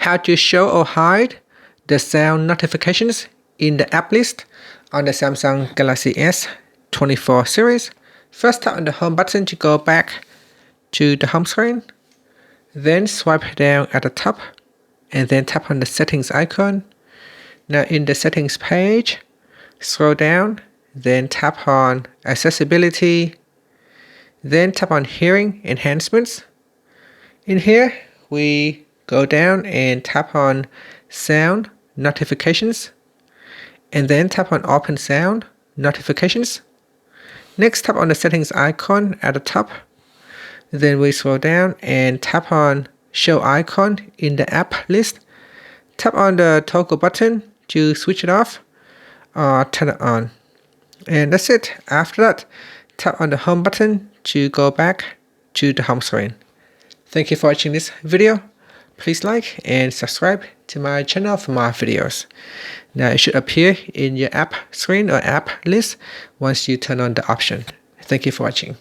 how to show or hide the sound notifications in the app list on the Samsung Galaxy S24 series. First, tap on the home button to go back to the home screen. Then swipe down at the top and then tap on the settings icon. Now in the settings page, scroll down, then tap on accessibility, then tap on hearing enhancements. In here, we go down and tap on sound notifications, and then tap on open sound notifications. Next, tap on the settings icon at the top. Then we scroll down and tap on show icon in the app list. Tap on the toggle button to switch it off or turn it on. And that's it. After that, tap on the home button to go back to the home screen. Thank you for watching this video. Please like and subscribe to my channel for more videos. Now it should appear in your app screen or app list once you turn on the option. Thank you for watching.